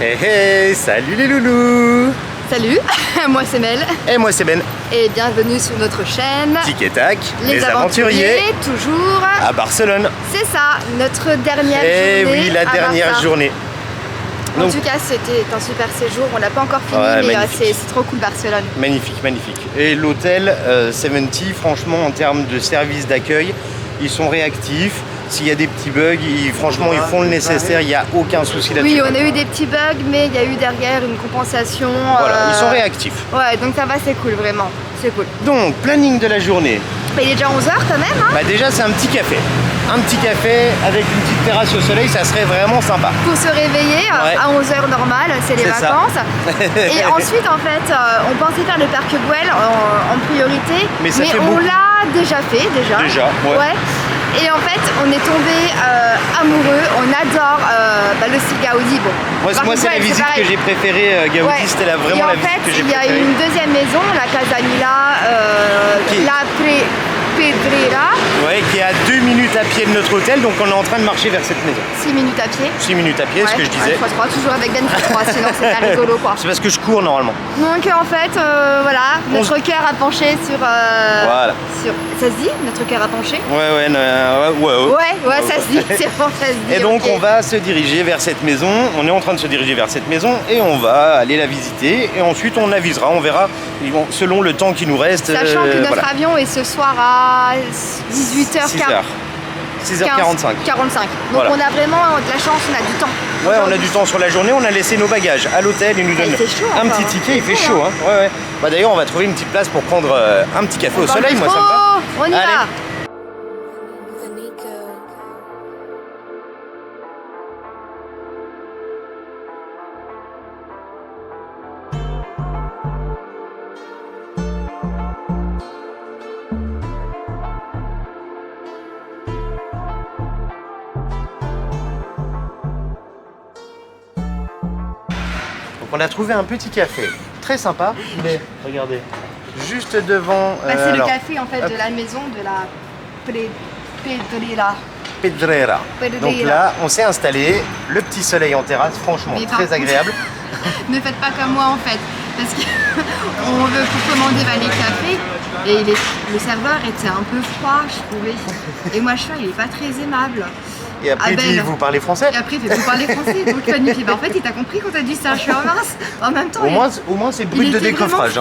Hey hey, salut les loulous. Salut, moi c'est Mel. Et moi c'est Ben. Et bienvenue sur notre chaîne Tic et tac, les aventuriers, toujours à Barcelone. C'est ça, notre dernière Eh journée. oui, la dernière journée. En tout cas, c'était un super séjour. On l'a pas encore fini, Ouais, mais c'est trop cool Barcelone. Magnifique, magnifique. Et l'hôtel 70, franchement, en termes de service d'accueil, ils sont réactifs. S'il y a des petits bugs, franchement, ils font le nécessaire, il n'y a aucun souci là-dessus. Oui, on a eu des petits bugs, mais il y a eu derrière une compensation. Voilà, ils sont réactifs. Ouais, donc ça va, c'est cool, vraiment. C'est cool. Donc, planning de la journée. Il est déjà 11h quand même. Hein, bah déjà, c'est un petit café. Un petit café avec une petite terrasse au soleil, ça serait vraiment sympa. Pour se réveiller à 11h normal, c'est les vacances. Et ensuite, en fait, on pensait faire le parc Güell en priorité, mais on l'a déjà fait. Déjà, ouais. Et en fait, on est tombé amoureux, on adore le style Gaudi. Bon. Moi c'est la visite que j'ai préférée, Gaudi, c'était vraiment la visite que j'ai préférée. Il y a une deuxième maison, la Casa Mila, la Pedrera. Ouais, qui est à 2 minutes à pied de notre hôtel, donc on est en train de marcher vers cette maison. 6 minutes à pied. 6 minutes à pied, ce que je disais. x3, toujours avec Ben x3, sinon c'est pas rigolo quoi. C'est parce que je cours normalement. Donc en fait, voilà, notre cœur a penché sur... voilà. Ça se dit, notre cœur a penché? Ouais, ça se dit, c'est bon, ça se dit. Et donc on va se diriger vers cette maison, on est en train de se diriger vers cette maison et on va aller la visiter et ensuite on avisera, on verra selon le temps qui nous reste. Sachant que notre avion est ce soir à 18h45. 6h45. Donc on a vraiment de la chance, on a du temps. Ouais, on a du temps sur la journée, on a laissé nos bagages à l'hôtel, ils nous donnent un petit ticket, il fait chaud. Hein. Ouais. Bah d'ailleurs on va trouver une petite place pour prendre un petit café au soleil, moi ça me va. On y va. On a trouvé un petit café, très sympa, mais regardez, juste devant... c'est le café en fait de la maison de la Pedrera. Donc là, on s'est installé, le petit soleil en terrasse, franchement très agréable. Ne faites pas comme moi en fait, parce qu'on veut commander les cafés et le serveur était un peu froid, je trouvais. Et moi je suis, il est pas très aimable. Et après, il dit, vous parlez français? Et après, il fait, vous parlez français. Donc, il fait, en fait, il t'a compris quand t'as dit ça. Je suis mince. En même temps, au moins c'est brut de décoffrage.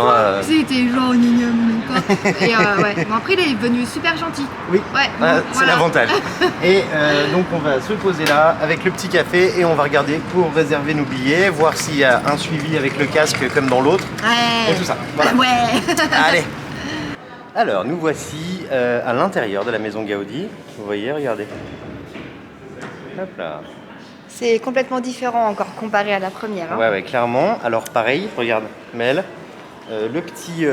Il était genre, et bon, après, il est venu super gentil. Oui, c'est l'avantage. Et donc, on va se poser là avec le petit café et on va regarder pour réserver nos billets, voir s'il y a un suivi avec le casque comme dans l'autre. Et tout ça. Voilà. Allez. Alors, nous voici à l'intérieur de la maison Gaudi. Vous voyez, regardez. Hop là. C'est complètement différent encore comparé à la première. Hein. Ouais, clairement. Alors pareil, regarde, Mel, le petit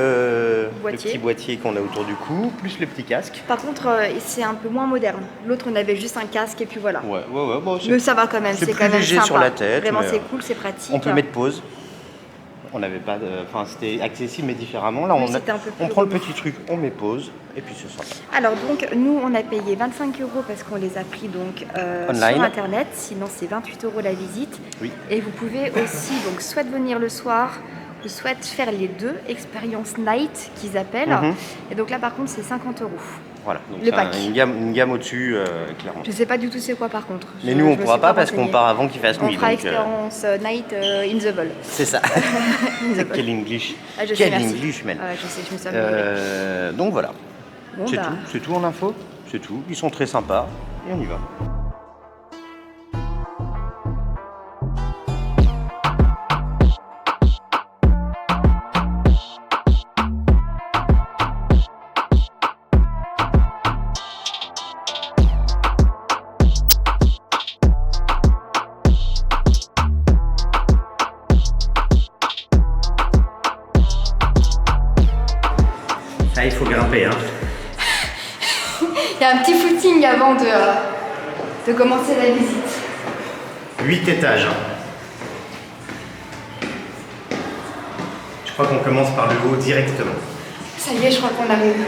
boîtier qu'on a autour du cou, plus le petit casque. Par contre, c'est un peu moins moderne. L'autre, on avait juste un casque et puis voilà. Ouais. Bon, mais ça va quand même, c'est quand même léger sympa. sur la tête. Vraiment, c'est cool, c'est pratique. On peut mettre pause. On n'avait pas c'était accessible mais différemment. Là, on prend le petit truc, on met pause et puis c'est ça. Alors donc, nous, on a payé 25 € parce qu'on les a pris donc sur internet. Sinon, c'est 28 € la visite. Oui. Et vous pouvez aussi donc soit venir le soir, ou soit faire les deux, expérience night qu'ils appellent. Et donc là, par contre, c'est 50 €. Voilà, donc c'est une gamme au-dessus, clairement. Je sais pas du tout c'est quoi par contre. Mais nous on pourra pas parce qu'on part avant qu'il fasse nuit. On fera expérience night in the ball. C'est ça. Quel English. Quel English, man. Je sais, je me suis donc voilà. Bon, c'est tout en info. C'est tout. Ils sont très sympas et on y va. Il faut grimper, hein. Il y a un petit footing avant de commencer la visite. 8 étages. Je crois qu'on commence par le haut directement. Ça y est, je crois qu'on arrive.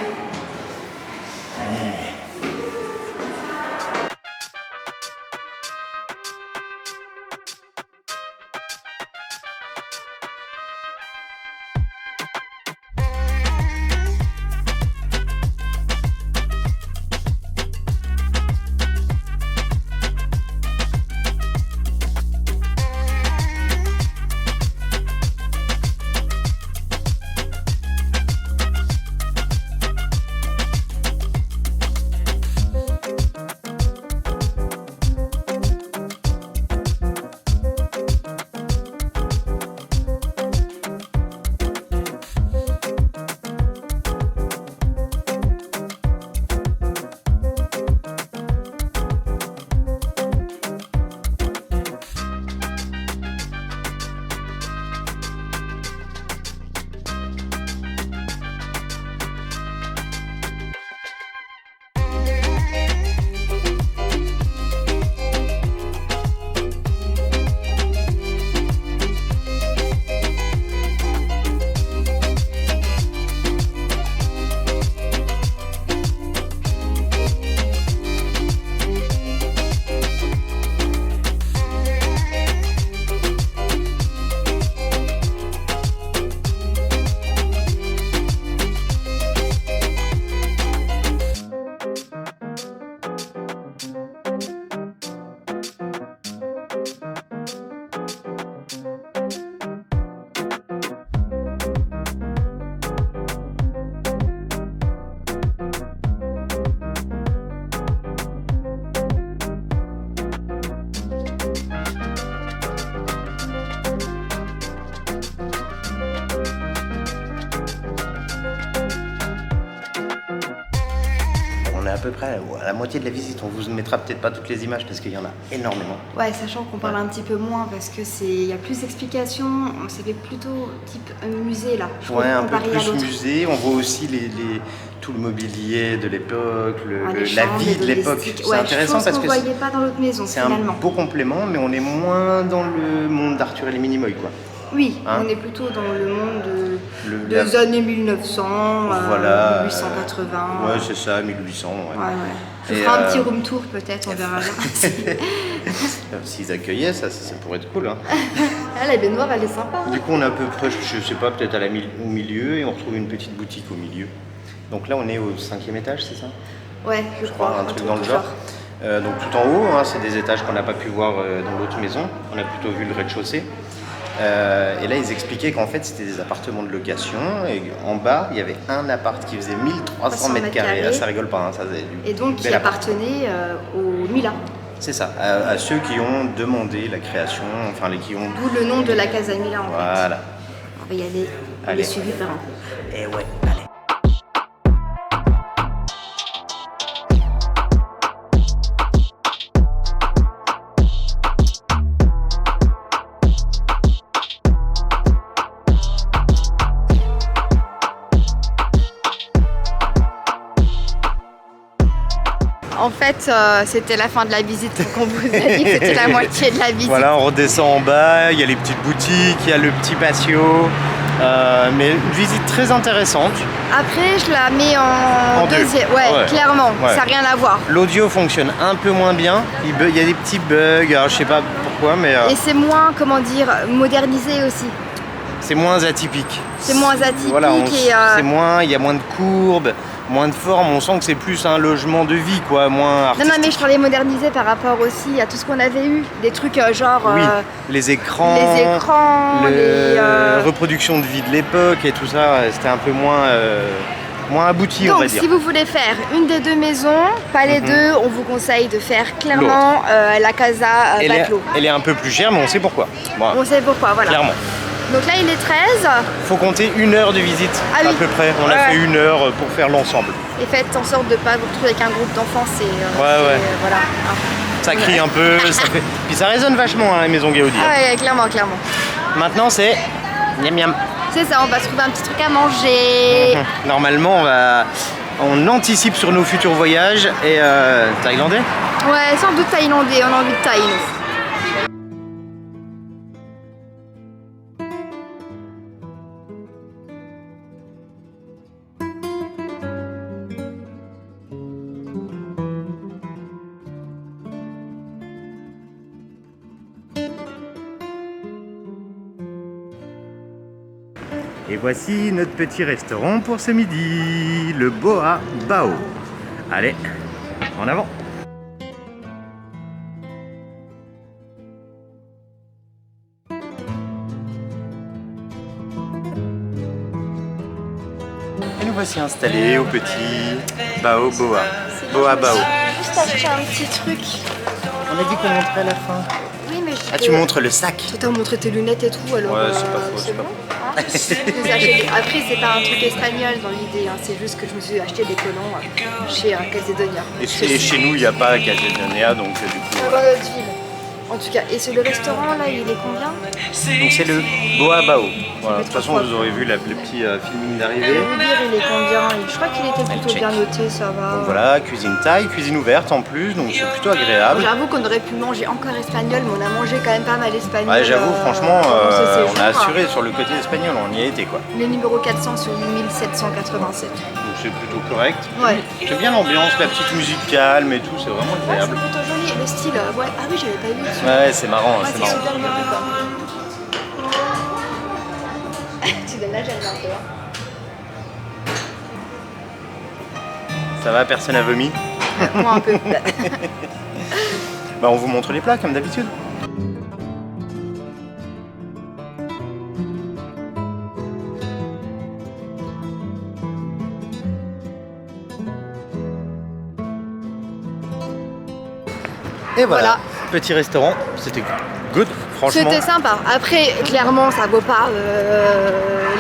on est à peu près à la moitié de la visite. On vous mettra peut-être pas toutes les images parce qu'il y en a énormément. Ouais, sachant qu'on parle un petit peu moins parce que il y a plus d'explications. Ça fait plutôt type musée là. Ouais, un peu plus musée. On voit aussi tout le mobilier de l'époque, la vie de l'époque. C'est intéressant parce que voyait pas dans l'autre maison. C'est un beau complément, mais on est moins dans le monde d'Arthur et les Minimoys, quoi. Oui, on est plutôt dans le monde des années 1900, voilà, 1880. Ouais, c'est ça, 1800. Ouais. Je ferai un petit room tour peut-être, on verra. S'ils accueillaient, ça pourrait être cool. Hein. La baignoire, elle est sympa. Du coup, on est à peu près, je sais pas, peut-être au milieu, et on retrouve une petite boutique au milieu. Donc là, on est au 5e étage, c'est ça? Ouais, je crois. Un truc dans le genre. Donc tout en haut, c'est des étages qu'on n'a pas pu voir dans l'autre maison. On a plutôt vu le rez-de-chaussée. Et là, ils expliquaient qu'en fait, c'était des appartements de location. Et en bas, il y avait un appart qui faisait 1300 mètres carrés. Là, ça rigole pas. Hein, ça faisait et donc, qui appartenait au Mila. C'est ça, à ceux qui ont demandé la création, enfin qui ont... D'où le nom de la Casa Mila, en fait. Voilà. On va y aller. On est suivi par un peu. Et ouais, allez. En fait, c'était la fin de la visite, qu'on vous a dit que c'était la moitié de la visite. Voilà, on redescend en bas, il y a les petites boutiques, il y a le petit patio, mais une visite très intéressante. Après, je la mets en deuxième, ouais, clairement, ça n'a rien à voir. L'audio fonctionne un peu moins bien, il y a des petits bugs, alors je sais pas pourquoi, mais... Et c'est moins, comment dire, modernisé aussi. C'est moins atypique. C'est moins atypique voilà, il y a moins de courbes, moins de formes, on sent que c'est plus un logement de vie, quoi, moins artistique. Non, mais je parlais modernisé par rapport aussi à tout ce qu'on avait eu, des trucs genre... Oui, les écrans, les reproductions de vie de l'époque et tout ça, c'était un peu moins abouti, donc, on va dire. Donc, si vous voulez faire une des deux maisons, pas les deux, on vous conseille de faire clairement la Casa Batlló. Elle est un peu plus chère, mais on sait pourquoi. Voilà. On sait pourquoi, voilà. Clairement. Donc là, il est 13. Faut compter 1 heure de visite, à peu près. On a fait 1 heure pour faire l'ensemble. Et faites en sorte de ne pas vous retrouver avec un groupe d'enfants. Voilà. Ça crie un peu, ça fait... Puis ça résonne vachement, hein, la maison Gaudi. Ah ouais, clairement, clairement. Maintenant, c'est... Miam miam. C'est ça, on va se trouver un petit truc à manger. Normalement, on anticipe sur nos futurs voyages. Et thaïlandais? Ouais, sans doute thaïlandais, on a envie de thaï, nous. Et voici notre petit restaurant pour ce midi, le Boa Bao. Allez, en avant. Et nous voici installés au petit Bao Boa. Boa Bao. Juste acheter un petit truc. On a dit qu'on montrait à la fin. Oui, mais tu montres le sac. Tu t'as montré tes lunettes et tout, alors... Ouais, c'est pas faux, c'est pas faux. Après, c'est pas un truc espagnol dans l'idée, hein. C'est juste que je me suis acheté des collants chez Calzedonia. Et chez nous, il n'y a pas Calzedonia, donc du coup... Dans notre ville. En tout cas, et c'est le restaurant là, il est combien? Donc c'est le Boa Bao. Voilà, de toute façon, vous aurez vu le petit filming d'arrivée. Je vais vous dire, il est combien? Je crois qu'il était plutôt bien noté, ça va. Donc voilà, cuisine thaï, cuisine ouverte en plus, donc c'est plutôt agréable. J'avoue qu'on aurait pu manger encore espagnol, mais on a mangé quand même pas mal espagnol. Ouais, j'avoue, franchement, on a assuré sur le côté espagnol, on y a été quoi. Le numéro 400 sur 8787. Donc c'est plutôt correct. Ouais. J'aime bien l'ambiance, la petite musique calme et tout, c'est vraiment agréable. C'est plutôt joli, le style, ouais. Ah oui, j'avais pas vu. Ouais, c'est marrant, c'est marrant. Super bien, quoi. Tu donnes la gêne un peu. Ça va, personne n'a vomi? Moi un peu. On vous montre les plats comme d'habitude. Et voilà, petit restaurant, c'était good. franchement. C'était sympa. Après, clairement, ça vaut pas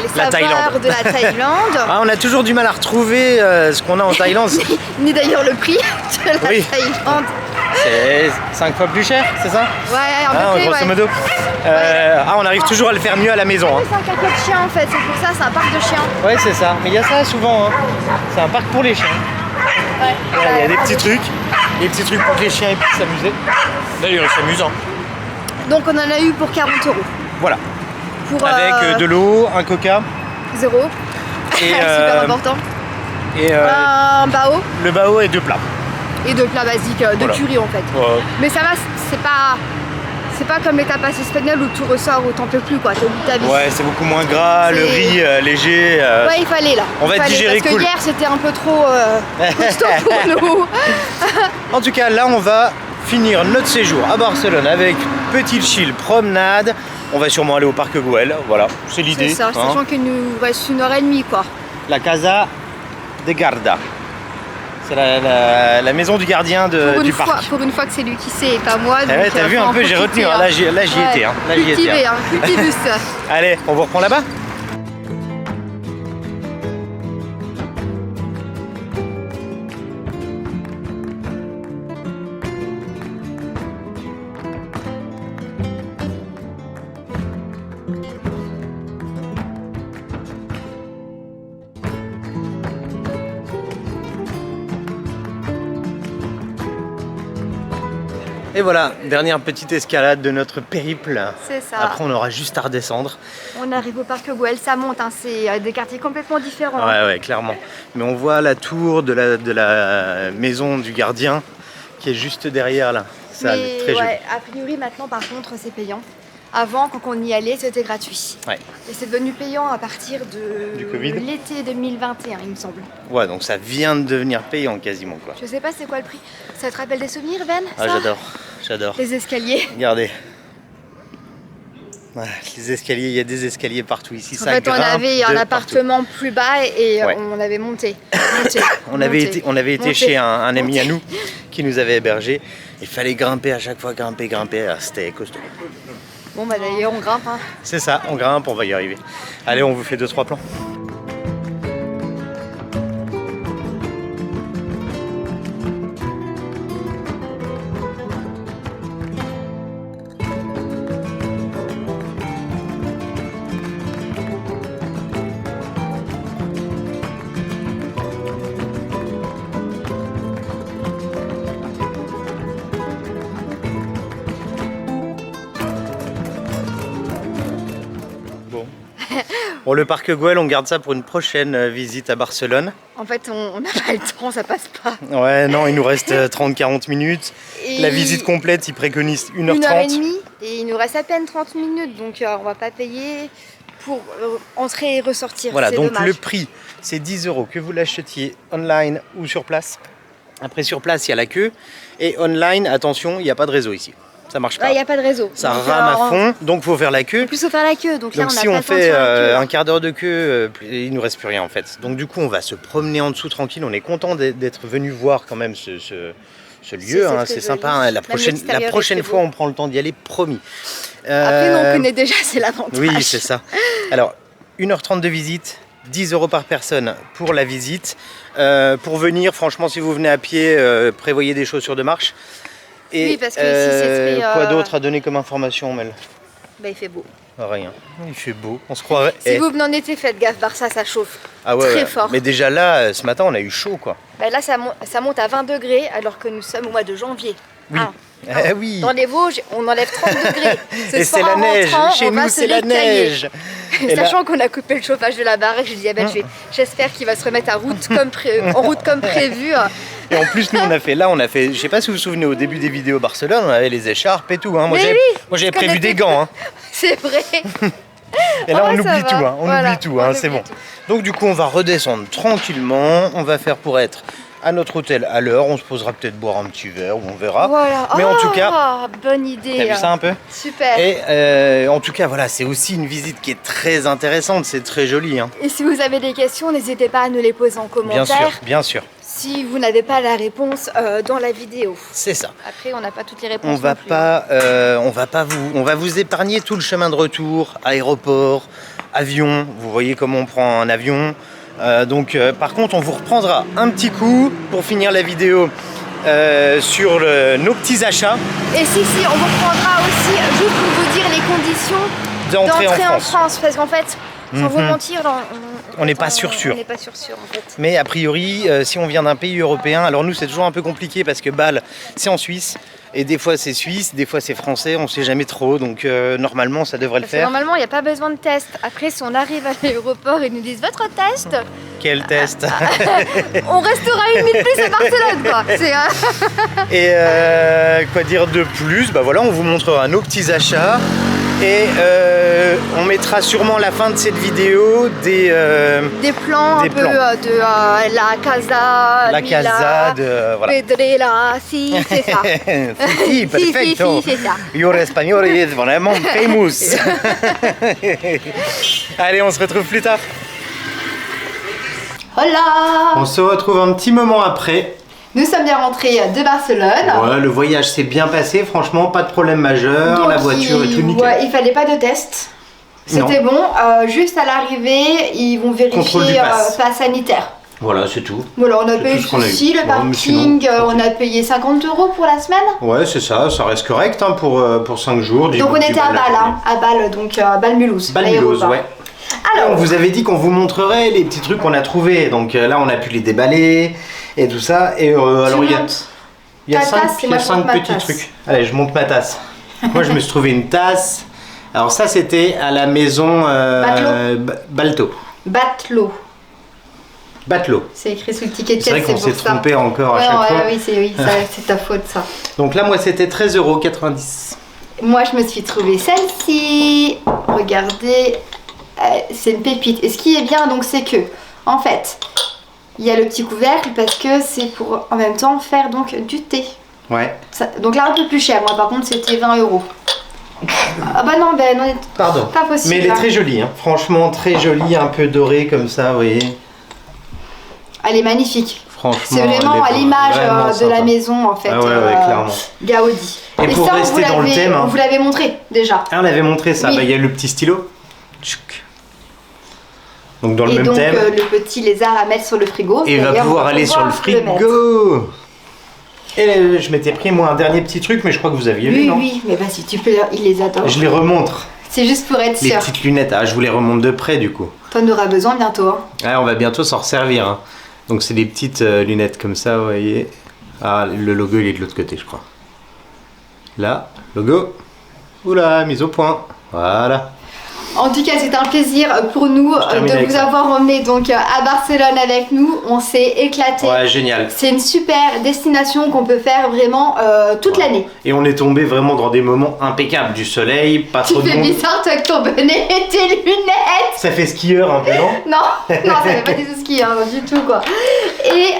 les saveurs de la Thaïlande. Ah, on a toujours du mal à retrouver ce qu'on a en Thaïlande. Ni d'ailleurs le prix de la Thaïlande. C'est 5 fois plus cher, c'est ça? Ouais, en fait, grosso modo. On arrive toujours à le faire mieux à la maison. C'est un caca de chien en fait, c'est pour ça, c'est un parc de chiens. Ouais, c'est ça. Mais il y a ça souvent. Hein. C'est un parc pour les chiens. Ouais. Il y a des petits trucs pour que les chiens puissent s'amuser. D'ailleurs, c'est amusant. Donc on en a eu pour 40 €. Voilà. Avec de l'eau, un coca. 0. Et super important. Et un bao. Le bao et 2 plats. Et 2 plats basiques de curry en fait. Ouais. Mais ça va, c'est pas comme les tapas espagnols où tout ressort où t'en peux plus quoi, t'es au bout de ta vie. Ouais, c'est beaucoup moins gras, le riz léger. Ouais, il fallait là. On va digérer parce que hier c'était un peu trop costaud pour nous. En tout cas, là on va finir notre séjour à Barcelone avec petit chill, promenade. On va sûrement aller au parc Güell, voilà, c'est l'idée. C'est ça, sachant qu'il nous reste 1h30 quoi. La Casa de Garda. C'est la maison du gardien du parc. Pour une fois que c'est lui qui sait et pas moi. Ouais, t'as vu un peu, j'ai retenu, là j'y étais. Cultivus. Allez, on vous reprend là-bas. Et voilà, dernière petite escalade de notre périple. C'est ça. Après, on aura juste à redescendre. On arrive au parc Güell, ça monte, hein. C'est des quartiers complètement différents. Ouais, clairement. Mais on voit la tour de la maison du gardien qui est juste derrière là. Ça, très joli. A priori, maintenant, par contre, c'est payant. Avant, quand on y allait, c'était gratuit. Ouais. Et c'est devenu payant à partir de l'été 2021, il me semble. Ouais, donc ça vient de devenir payant quasiment quoi. Je sais pas c'est quoi le prix. Ça te rappelle des souvenirs, Ben? Ah, j'adore. Les escaliers. Regardez. Ouais, les escaliers, il y a des escaliers partout ici. En fait, on avait un appartement plus bas et on avait monté. On avait été chez un ami à nous qui nous avait hébergé. Il fallait grimper à chaque fois, grimper. C'était costaud. Bon bah d'ailleurs on grimpe hein. C'est ça, on grimpe, on va y arriver. Allez, on vous fait 2-3 plans. Bon, le parc Güell, on garde ça pour une prochaine visite à Barcelone. En fait, on n'a pas le temps, ça passe pas. Ouais, non, il nous reste 30-40 minutes. Et la visite complète, il préconise 1h30. 1h30 et il nous reste à peine 30 minutes, donc on va pas payer pour entrer et ressortir. Voilà, donc dommage. le prix, c'est 10 €, que vous l'achetiez online ou sur place. Après, sur place, il y a la queue. Et online, attention, il n'y a pas de réseau ici. Ça marche pas. Il n'y a pas de réseau. Ça rame à fond, donc il faut faire la queue. En plus, il faut faire la queue. Donc là, si on fait un quart d'heure de queue, il nous reste plus rien en fait. Donc du coup, on va se promener en dessous tranquille. On est content d'être venu voir quand même ce lieu. C'est sympa. Hein. La prochaine fois, on prend le temps d'y aller, promis. Après, nous, on connaît déjà, c'est l'avantage. Oui, c'est ça. Alors, 1h30 de visite. 10 € par personne pour la visite. Pour venir, franchement, si vous venez à pied, prévoyez des chaussures de marche. Et oui, parce que ici, c'est quoi d'autre à donner comme information, Mel? Bah, il fait beau. Rien, il fait beau, on se croirait. Si vous en étiez, faites gaffe, Barça, ça chauffe très fort. Mais déjà là, ce matin, on a eu chaud quoi. Bah, là, ça monte à 20 degrés alors que nous sommes au mois de janvier. Oui. Oui. Dans les Vosges, on enlève 30 degrés. Et c'est la neige, chez nous c'est la neige. Sachant qu'on a coupé le chauffage de la baraque, je dis ah ben, j'espère qu'il va se remettre en route comme prévu. Et en plus, nous on a fait, je sais pas si vous vous souvenez, au début des vidéos Barcelone, on avait les écharpes et tout. Hein. Moi j'avais prévu des gants. Hein. C'est vrai. Et là on oublie tout, c'est bon. Donc du coup on va redescendre tranquillement, on va faire pour être à notre hôtel à l'heure. On se posera peut-être boire un petit verre ou on verra. Voilà. Mais en tout cas, bonne idée. T'as vu ça un peu? Super. Et en tout cas, voilà, c'est aussi une visite qui est très intéressante. C'est très joli. Hein. Et si vous avez des questions, n'hésitez pas à nous les poser en commentaire. Bien sûr, bien sûr. Si vous n'avez pas la réponse dans la vidéo. C'est ça. Après, on n'a pas toutes les réponses. On va vous épargner tout le chemin de retour, aéroport, avion. Vous voyez comment on prend un avion. Par contre, on vous reprendra un petit coup pour finir la vidéo sur nos petits achats. Et si, on vous reprendra aussi juste pour vous dire les conditions d'entrée en France. Parce qu'en fait, sans vous mentir, on n'est pas sûr. On n'est pas sûr en fait. Mais a priori, si on vient d'un pays européen, alors nous c'est toujours un peu compliqué parce que Bâle c'est en Suisse. Et des fois c'est suisse, des fois c'est français, on ne sait jamais trop, donc normalement ça devrait le faire. Normalement il n'y a pas besoin de test. Après si on arrive à l'aéroport et nous disent votre test. Quel test? On restera une nuit de plus à Barcelone quoi. Et quoi dire de plus? Bah voilà, on vous montrera nos petits achats. Et on mettra sûrement à la fin de cette vidéo des plans de la casa, la casa de voilà. Pedrera, si c'est ça. Si, perfecto. Si, c'est ça. Your espagnol est vraiment famous. Allez, on se retrouve plus tard. Hola. On se retrouve un petit moment après. Nous sommes bien rentrés de Barcelone. Voilà, le voyage s'est bien passé, franchement, pas de problème majeur, donc la voiture est tout nickel. Ouais, il fallait pas de test. C'était bon, juste à l'arrivée, ils vont vérifier pass sanitaire. Voilà, c'est tout. Voilà, on a payé ici le parking, on a payé 50 € pour la semaine. Ouais, c'est ça, ça reste correct hein, pour 5 jours. Donc on était à Bâle, donc à Bâle-Mulhouse. Bâle-Mulhouse, ouais. Alors, on vous avait dit qu'on vous montrerait les petits trucs qu'on a trouvés, donc là on a pu les déballer et tout ça. Et alors il y a 5 petits trucs. Allez, je monte ma tasse. Moi je me suis trouvé une tasse. Alors ça c'était à la maison Balto. Batlo. C'est écrit sur le ticket de caisse. C'est vrai qu'on s'est trompé encore à chaque fois. Oui, c'est ta faute ça. Donc là moi c'était 13,90 €. Moi je me suis trouvé celle-ci. Regardez. C'est une pépite. Et ce qui est bien donc c'est que en fait il y a le petit couvercle parce que c'est pour en même temps faire donc du thé. Ouais. Donc là un peu plus cher. Moi par contre c'était 20 €. Ah bah non, pardon. Pas possible. Mais elle est très jolie, hein. Franchement très jolie, un peu dorée comme ça, vous voyez. Elle est magnifique. Franchement. C'est vraiment à l'image de la maison en fait. Ah ouais, clairement. Gaudi. Et pour ça, rester dans le thème, on vous l'avait montré déjà. Ah, on avait montré ça. Oui. Bah, il y a le petit stylo. Donc dans le même thème. Et donc le petit lézard à mettre sur le frigo. Et il va pouvoir aller sur le frigo. Et je m'étais pris moi un dernier petit truc, mais je crois que vous aviez vu, non? Oui, mais vas-y, tu peux, il les adore. Je les remontre. C'est juste pour être sûr. Les petites lunettes, je vous les remonte de près du coup. T'en auras besoin bientôt. Hein. Ouais, on va bientôt s'en resservir. Hein. Donc c'est des petites lunettes comme ça, vous voyez. Ah, le logo il est de l'autre côté, je crois. Là, logo. Oula, mise au point. Voilà. En tout cas, c'est un plaisir pour nous de vous avoir emmené donc à Barcelone avec nous. On s'est éclaté. Ouais, génial. C'est une super destination qu'on peut faire vraiment toute l'année. Et on est tombé vraiment dans des moments impeccables, du soleil, pas trop de monde. Tu fais bizarre toi avec ton bonnet et tes lunettes. Ça fait skieur un peu, non? Non, ça fait pas du tout skieur, du tout quoi. Et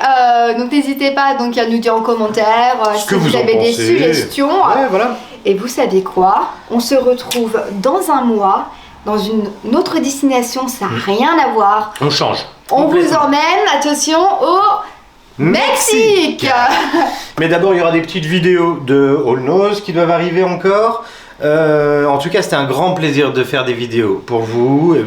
donc n'hésitez pas donc à nous dire en commentaire si vous avez des suggestions. Ouais, voilà. Et vous savez quoi? On se retrouve dans un mois. Dans une autre destination, ça n'a rien à voir. On change. On vous emmène, attention, au Mexique. Mais d'abord, il y aura des petites vidéos de All Nose qui doivent arriver encore. En tout cas, c'était un grand plaisir de faire des vidéos pour vous, et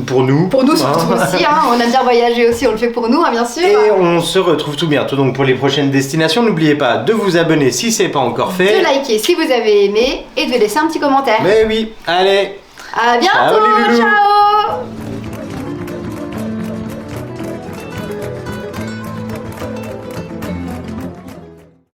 pour nous. Pour nous surtout aussi, hein. On aime bien voyager aussi, on le fait pour nous, hein, bien sûr. Et on se retrouve tout bientôt donc pour les prochaines destinations. N'oubliez pas de vous abonner si ce n'est pas encore fait. De liker si vous avez aimé et de laisser un petit commentaire. Mais oui, allez. À bientôt, ciao.